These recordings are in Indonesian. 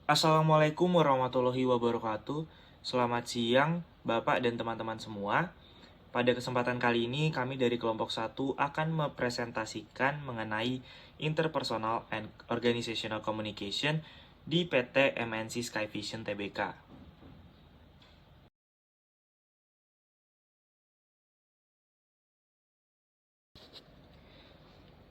Assalamualaikum warahmatullahi wabarakatuh. Selamat siang, Bapak dan teman-teman semua. Pada kesempatan kali ini, kami dari kelompok 1 akan mempresentasikan mengenai Interpersonal and Organizational Communication di PT MNC Skyvision Tbk.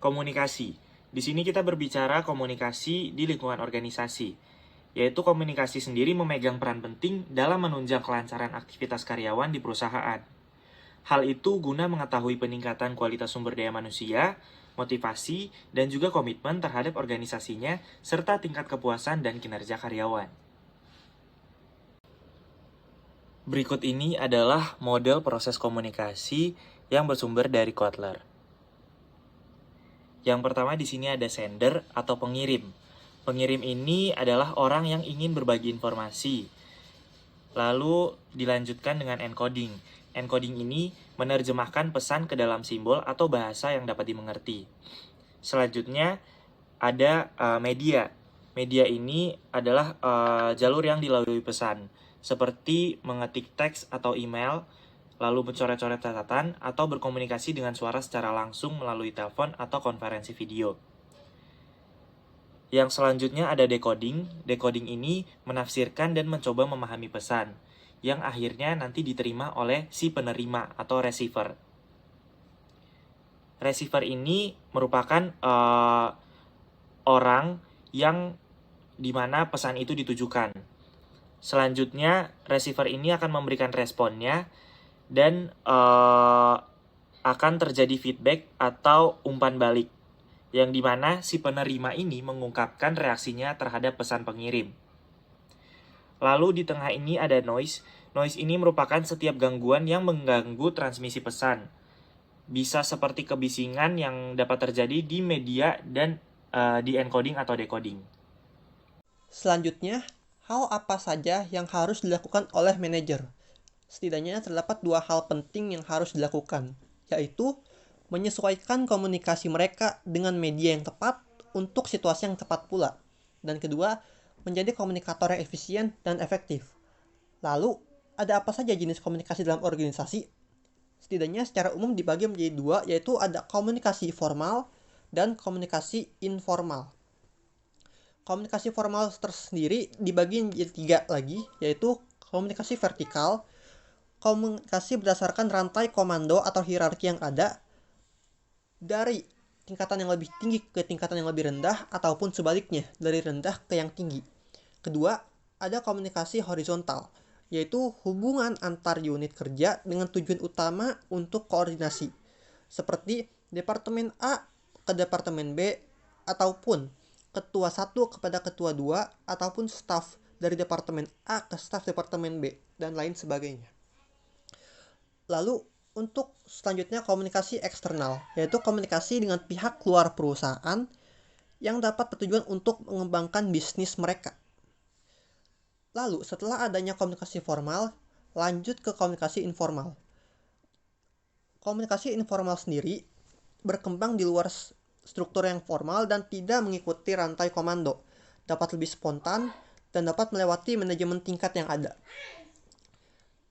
Komunikasi. Di sini kita berbicara komunikasi di lingkungan organisasi, yaitu komunikasi sendiri memegang peran penting dalam menunjang kelancaran aktivitas karyawan di perusahaan. Hal itu guna mengetahui peningkatan kualitas sumber daya manusia, motivasi, dan juga komitmen terhadap organisasinya, serta tingkat kepuasan dan kinerja karyawan. Berikut ini adalah model proses komunikasi yang bersumber dari Kotler. Yang pertama di sini ada sender atau pengirim. Pengirim ini adalah orang yang ingin berbagi informasi. Lalu dilanjutkan dengan encoding. Encoding ini menerjemahkan pesan ke dalam simbol atau bahasa yang dapat dimengerti. Selanjutnya ada media. Media ini adalah jalur yang dilalui pesan, seperti mengetik teks atau email, lalu mencoret-coret catatan, atau berkomunikasi dengan suara secara langsung melalui telepon atau konferensi video. Yang selanjutnya ada decoding. Decoding ini menafsirkan dan mencoba memahami pesan, yang akhirnya nanti diterima oleh si penerima atau receiver. Receiver ini merupakan orang yang dimana pesan itu ditujukan. Selanjutnya, receiver ini akan memberikan responnya, dan akan terjadi feedback atau umpan balik, yang dimana si penerima ini mengungkapkan reaksinya terhadap pesan pengirim. Lalu di tengah ini ada noise. Noise ini merupakan setiap gangguan yang mengganggu transmisi pesan. Bisa seperti kebisingan yang dapat terjadi di media dan di encoding atau decoding. Selanjutnya, hal apa saja yang harus dilakukan oleh manajer? Setidaknya terdapat dua hal penting yang harus dilakukan, yaitu menyesuaikan komunikasi mereka dengan media yang tepat untuk situasi yang tepat pula. Dan kedua, menjadi komunikator yang efisien dan efektif. Lalu, ada apa saja jenis komunikasi dalam organisasi? Setidaknya secara umum dibagi menjadi dua, yaitu ada komunikasi formal dan komunikasi informal. Komunikasi formal tersendiri dibagi menjadi tiga lagi, yaitu komunikasi vertikal, komunikasi berdasarkan rantai komando atau hierarki yang ada dari tingkatan yang lebih tinggi ke tingkatan yang lebih rendah, ataupun sebaliknya dari rendah ke yang tinggi. Kedua, ada komunikasi horizontal, yaitu hubungan antar unit kerja dengan tujuan utama untuk koordinasi, seperti Departemen A ke Departemen B, ataupun Ketua 1 kepada Ketua 2, ataupun staf dari Departemen A ke staf Departemen B, dan lain sebagainya. Lalu untuk selanjutnya komunikasi eksternal, yaitu komunikasi dengan pihak luar perusahaan yang dapat bertujuan untuk mengembangkan bisnis mereka. Lalu setelah adanya komunikasi formal, lanjut ke komunikasi informal. Komunikasi informal sendiri berkembang di luar struktur yang formal dan tidak mengikuti rantai komando, dapat lebih spontan dan dapat melewati manajemen tingkat yang ada.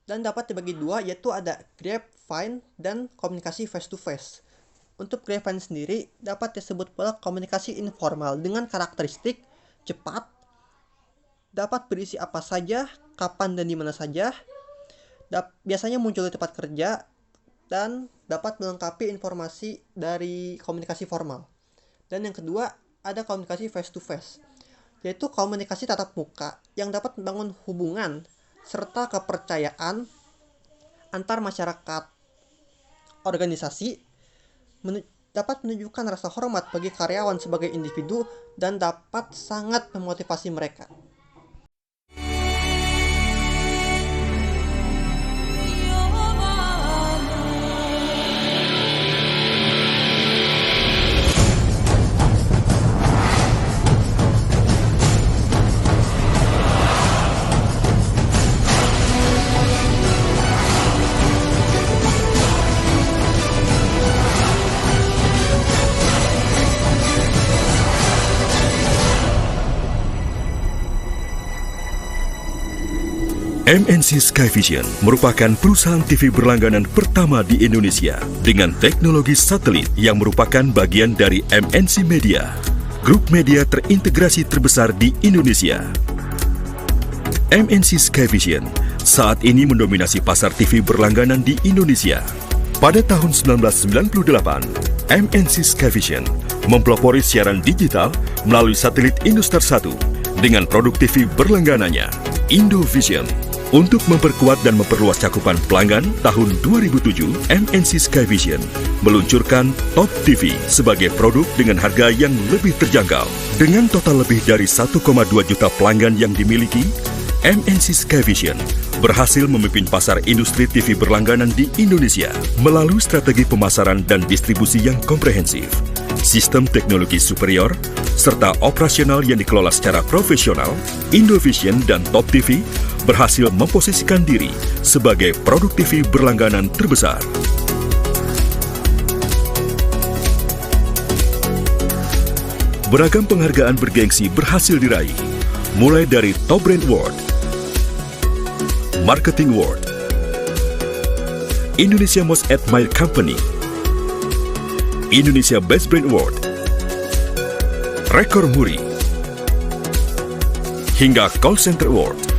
Dan dapat dibagi dua, yaitu ada grapevine dan komunikasi face-to-face. Untuk grapevine sendiri dapat disebut pula komunikasi informal dengan karakteristik cepat, dapat berisi apa saja, kapan dan di mana saja, biasanya muncul di tempat kerja, dan dapat melengkapi informasi dari komunikasi formal. Dan yang kedua, ada komunikasi face-to-face, yaitu komunikasi tatap muka yang dapat membangun hubungan serta kepercayaan antar masyarakat organisasi, dapat menunjukkan rasa hormat bagi karyawan sebagai individu, dan dapat sangat memotivasi mereka. MNC Skyvision merupakan perusahaan TV berlangganan pertama di Indonesia dengan teknologi satelit yang merupakan bagian dari MNC Media, grup media terintegrasi terbesar di Indonesia. MNC Skyvision saat ini mendominasi pasar TV berlangganan di Indonesia. Pada tahun 1998, MNC Skyvision mempelopori siaran digital melalui satelit Indostar 1 dengan produk TV berlangganannya, Indovision. Untuk memperkuat dan memperluas cakupan pelanggan, tahun 2007, MNC Skyvision meluncurkan Top TV sebagai produk dengan harga yang lebih terjangkau. Dengan total lebih dari 1,2 juta pelanggan yang dimiliki, MNC Skyvision berhasil memimpin pasar industri TV berlangganan di Indonesia melalui strategi pemasaran dan distribusi yang komprehensif, sistem teknologi superior, serta operasional yang dikelola secara profesional. Indovision dan Top TV berhasil memposisikan diri sebagai produk TV berlangganan terbesar. Beragam penghargaan bergengsi berhasil diraih, mulai dari Top Brand Award, Marketing Award, Indonesia Most Admired Company, Indonesia Best Brand Award, Rekor Muri, hingga Call Center Award.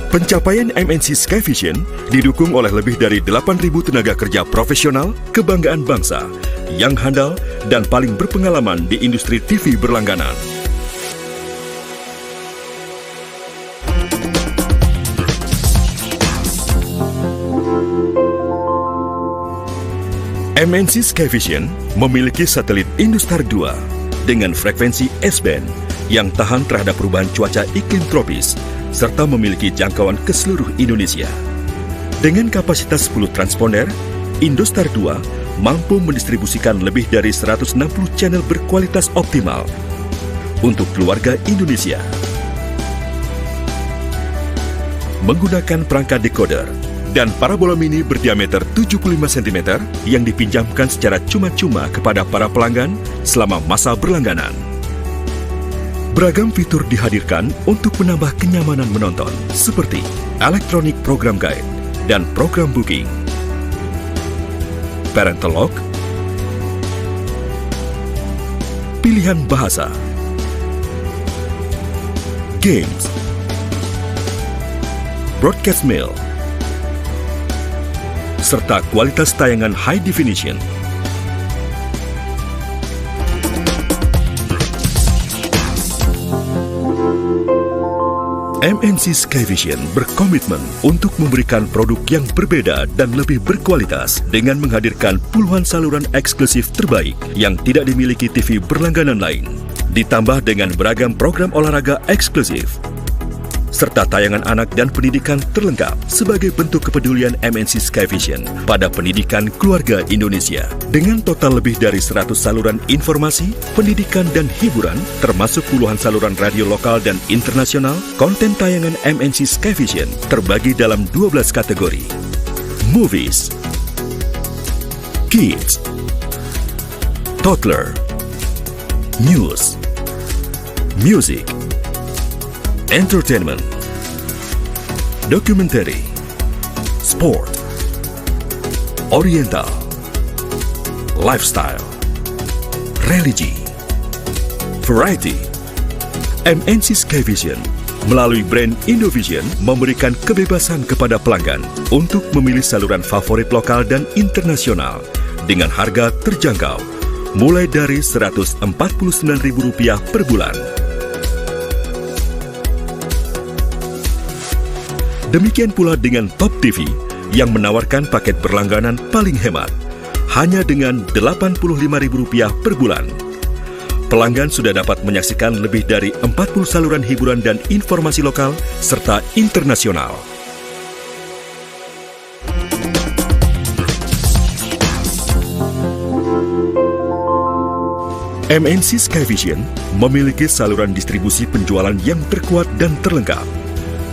Pencapaian MNC Skyvision didukung oleh lebih dari 8.000 tenaga kerja profesional, kebanggaan bangsa, yang handal dan paling berpengalaman di industri TV berlangganan. MNC Skyvision memiliki satelit Indostar 2 dengan frekuensi S-band yang tahan terhadap perubahan cuaca iklim tropis serta memiliki jangkauan ke seluruh Indonesia. Dengan kapasitas 10 transponder, Indostar 2 mampu mendistribusikan lebih dari 160 channel berkualitas optimal untuk keluarga Indonesia. Menggunakan perangkat decoder dan parabola mini berdiameter 75 cm yang dipinjamkan secara cuma-cuma kepada para pelanggan selama masa berlangganan. Beragam fitur dihadirkan untuk menambah kenyamanan menonton, seperti Electronic Program Guide dan Program Booking, Parental Lock, pilihan bahasa, games, broadcast mail, serta kualitas tayangan high definition. MNC Skyvision berkomitmen untuk memberikan produk yang berbeda dan lebih berkualitas dengan menghadirkan puluhan saluran eksklusif terbaik yang tidak dimiliki TV berlangganan lain, ditambah dengan beragam program olahraga eksklusif, serta tayangan anak dan pendidikan terlengkap sebagai bentuk kepedulian MNC Skyvision pada pendidikan keluarga Indonesia. Dengan total lebih dari 100 saluran informasi, pendidikan dan hiburan, termasuk puluhan saluran radio lokal dan internasional, konten tayangan MNC Skyvision terbagi dalam 12 kategori: Movies, Kids, Toddler, News, Music, Entertainment, Documentary, Sport, Oriental, Lifestyle, Religi, Variety. MNC Skyvision melalui brand Indovision memberikan kebebasan kepada pelanggan untuk memilih saluran favorit lokal dan internasional dengan harga terjangkau mulai dari Rp149.000 per bulan. Demikian pula dengan Top TV yang menawarkan paket berlangganan paling hemat, hanya dengan Rp85.000 per bulan. Pelanggan sudah dapat menyaksikan lebih dari 40 saluran hiburan dan informasi lokal serta internasional. MNC Skyvision memiliki saluran distribusi penjualan yang terkuat dan terlengkap.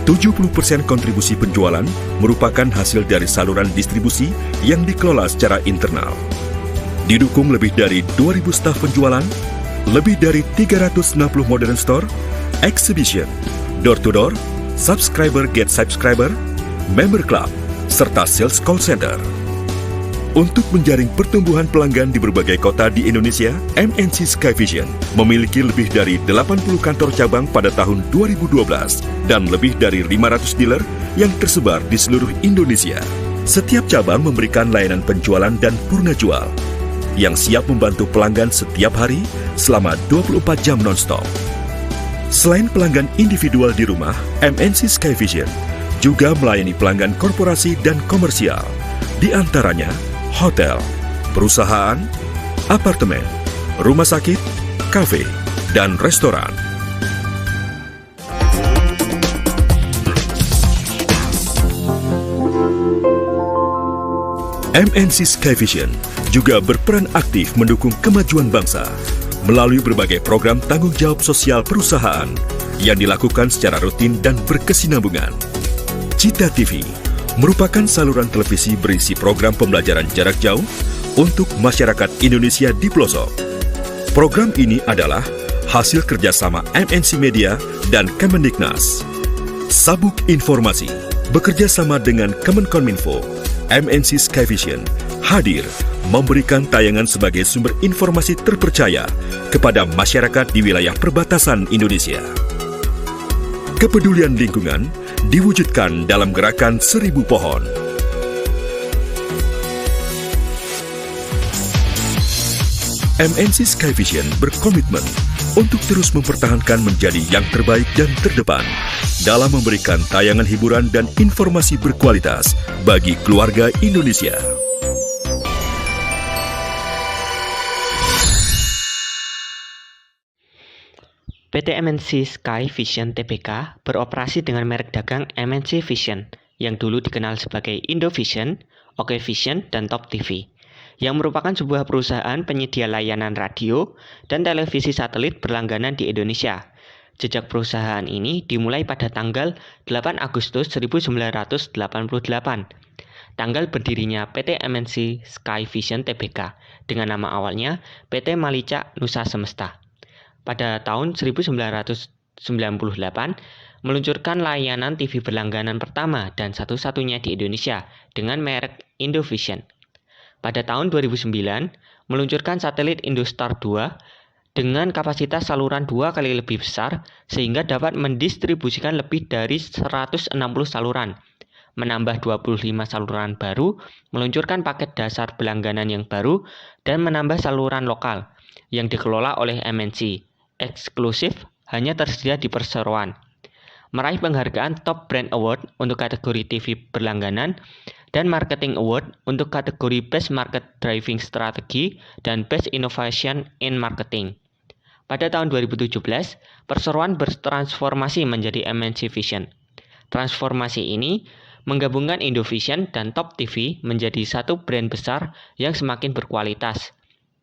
70% kontribusi penjualan merupakan hasil dari saluran distribusi yang dikelola secara internal. Didukung lebih dari 2.000 staf penjualan, lebih dari 360 modern store, exhibition, door to door, subscriber get subscriber, member club, serta sales call center. Untuk menjaring pertumbuhan pelanggan di berbagai kota di Indonesia, MNC Skyvision memiliki lebih dari 80 kantor cabang pada tahun 2012 dan lebih dari 500 dealer yang tersebar di seluruh Indonesia. Setiap cabang memberikan layanan penjualan dan purna jual yang siap membantu pelanggan setiap hari selama 24 jam non-stop. Selain pelanggan individual di rumah, MNC Skyvision juga melayani pelanggan korporasi dan komersial, di antaranya hotel, perusahaan, apartemen, rumah sakit, kafe, dan restoran. MNC Skyvision juga berperan aktif mendukung kemajuan bangsa melalui berbagai program tanggung jawab sosial perusahaan yang dilakukan secara rutin dan berkesinambungan. Cita TV merupakan saluran televisi berisi program pembelajaran jarak jauh untuk masyarakat Indonesia di pelosok. Program ini adalah hasil kerjasama MNC Media dan Kemendiknas. Sabuk Informasi bekerja sama dengan Kemenkominfo. MNC Skyvision hadir memberikan tayangan sebagai sumber informasi terpercaya kepada masyarakat di wilayah perbatasan Indonesia. Kepedulian lingkungan diwujudkan dalam gerakan 1000 pohon. MNC Skyvision berkomitmen untuk terus mempertahankan menjadi yang terbaik dan terdepan dalam memberikan tayangan hiburan dan informasi berkualitas bagi keluarga Indonesia. PT MNC Skyvision Tbk beroperasi dengan merek dagang MNC Vision yang dulu dikenal sebagai Indovision, Okevision, dan Top TV, yang merupakan sebuah perusahaan penyedia layanan radio dan televisi satelit berlangganan di Indonesia. Jejak perusahaan ini dimulai pada tanggal 8 Agustus 1988, tanggal berdirinya PT MNC Skyvision Tbk dengan nama awalnya PT Malica Nusa Semesta. Pada tahun 1998, meluncurkan layanan TV berlangganan pertama dan satu-satunya di Indonesia dengan merek Indovision. Pada tahun 2009, meluncurkan satelit Indostar 2 dengan kapasitas saluran 2 kali lebih besar sehingga dapat mendistribusikan lebih dari 160 saluran, menambah 25 saluran baru, meluncurkan paket dasar berlangganan yang baru, dan menambah saluran lokal yang dikelola oleh MNC. Eksklusif hanya tersedia di perseroan. Meraih penghargaan Top Brand Award untuk kategori TV berlangganan dan Marketing Award untuk kategori Best Market Driving Strategy dan Best Innovation in Marketing. Pada tahun 2017, perseroan bertransformasi menjadi MNC Vision. Transformasi ini menggabungkan Indovision dan Top TV menjadi satu brand besar yang semakin berkualitas.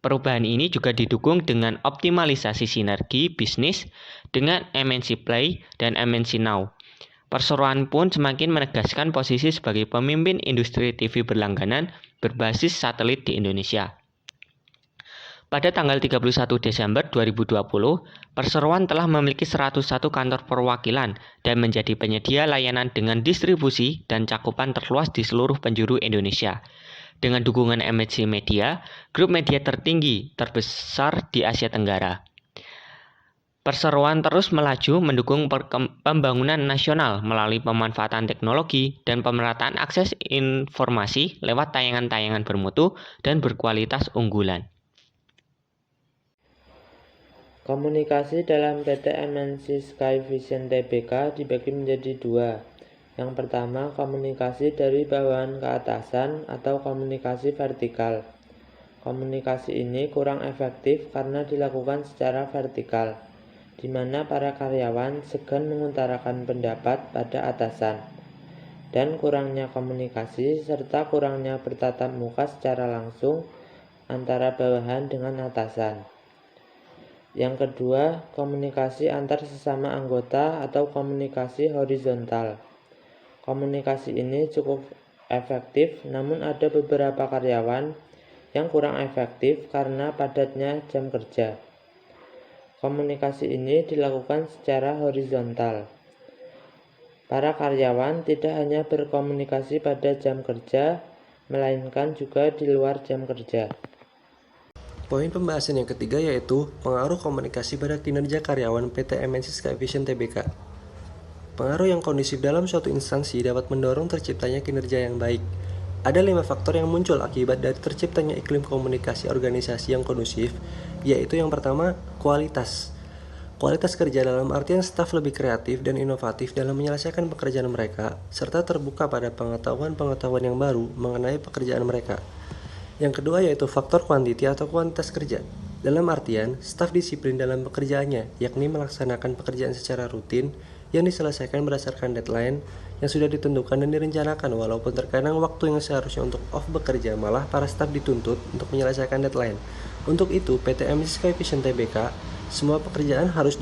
Perubahan ini juga didukung dengan optimalisasi sinergi bisnis dengan MNC Play dan MNC Now. Perseroan pun semakin menegaskan posisi sebagai pemimpin industri TV berlangganan berbasis satelit di Indonesia. Pada tanggal 31 Desember 2020, perseroan telah memiliki 101 kantor perwakilan dan menjadi penyedia layanan dengan distribusi dan cakupan terluas di seluruh penjuru Indonesia. Dengan dukungan MNC Media, grup media tertinggi terbesar di Asia Tenggara. Perseroan terus melaju mendukung pembangunan nasional melalui pemanfaatan teknologi dan pemerataan akses informasi lewat tayangan-tayangan bermutu dan berkualitas unggulan. Komunikasi dalam PT MNC Skyvision Tbk dibagi menjadi dua. Yang pertama, komunikasi dari bawahan ke atasan atau komunikasi vertikal. Komunikasi ini kurang efektif karena dilakukan secara vertikal, di mana para karyawan segan mengutarakan pendapat pada atasan, dan kurangnya komunikasi serta kurangnya bertatap muka secara langsung antara bawahan dengan atasan. Yang kedua, komunikasi antar sesama anggota atau komunikasi horizontal. Komunikasi ini cukup efektif, namun ada beberapa karyawan yang kurang efektif karena padatnya jam kerja. Komunikasi ini dilakukan secara horizontal. Para karyawan tidak hanya berkomunikasi pada jam kerja, melainkan juga di luar jam kerja. Poin pembahasan yang ketiga yaitu pengaruh komunikasi pada kinerja karyawan PT MNC Skyvision Tbk. Pengaruh yang kondusif dalam suatu instansi dapat mendorong terciptanya kinerja yang baik. Ada 5 faktor yang muncul akibat dari terciptanya iklim komunikasi organisasi yang kondusif, yaitu yang pertama, kualitas. Kualitas kerja dalam artian staf lebih kreatif dan inovatif dalam menyelesaikan pekerjaan mereka, serta terbuka pada pengetahuan-pengetahuan yang baru mengenai pekerjaan mereka. Yang kedua yaitu faktor kuantiti atau kuantitas kerja. Dalam artian, staf disiplin dalam pekerjaannya, yakni melaksanakan pekerjaan secara rutin yang diselesaikan berdasarkan deadline yang sudah ditentukan dan direncanakan, walaupun terkadang waktu yang seharusnya untuk off bekerja malah para staf dituntut untuk menyelesaikan deadline. Untuk itu, PT MNC Skyvision Tbk, semua pekerjaan harus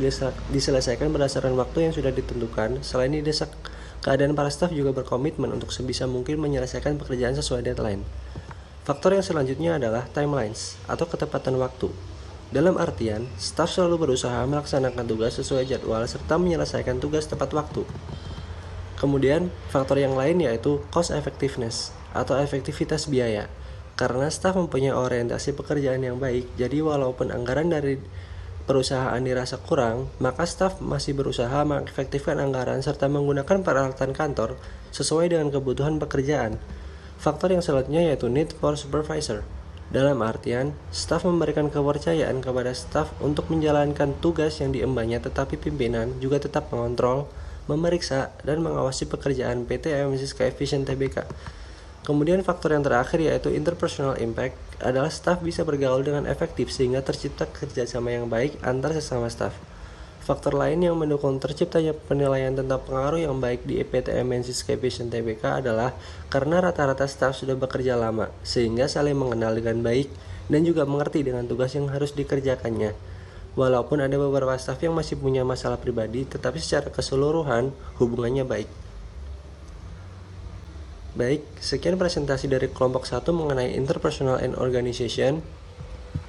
diselesaikan berdasarkan waktu yang sudah ditentukan. Selain didesak, keadaan para staf juga berkomitmen untuk sebisa mungkin menyelesaikan pekerjaan sesuai deadline. Faktor yang selanjutnya adalah timelines atau ketepatan waktu. Dalam artian, staf selalu berusaha melaksanakan tugas sesuai jadwal serta menyelesaikan tugas tepat waktu. Kemudian, faktor yang lain yaitu cost effectiveness atau efektivitas biaya. Karena staf mempunyai orientasi pekerjaan yang baik, jadi walaupun anggaran dari perusahaan dirasa kurang, maka staf masih berusaha mengefektifkan anggaran serta menggunakan peralatan kantor sesuai dengan kebutuhan pekerjaan. Faktor yang selanjutnya yaitu need for supervisor. Dalam artian, staf memberikan kepercayaan kepada staf untuk menjalankan tugas yang diembannya, tetapi pimpinan juga tetap mengontrol, memeriksa, dan mengawasi pekerjaan PT MNC Skyvision Tbk. Kemudian faktor yang terakhir yaitu interpersonal impact adalah staf bisa bergaul dengan efektif sehingga tercipta kerjasama yang baik antar sesama staf. Faktor lain yang mendukung terciptanya penilaian tentang pengaruh yang baik di PT MNC Skyvision Tbk adalah karena rata-rata staf sudah bekerja lama, sehingga saling mengenal dengan baik dan juga mengerti dengan tugas yang harus dikerjakannya. Walaupun ada beberapa staf yang masih punya masalah pribadi, tetapi secara keseluruhan hubungannya baik. Baik, sekian presentasi dari kelompok 1 mengenai Interpersonal and Organization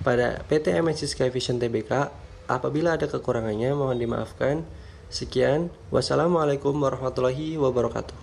pada PT MNC Skyvision Tbk. Apabila ada kekurangannya mohon dimaafkan. Sekian, wassalamualaikum warahmatullahi wabarakatuh.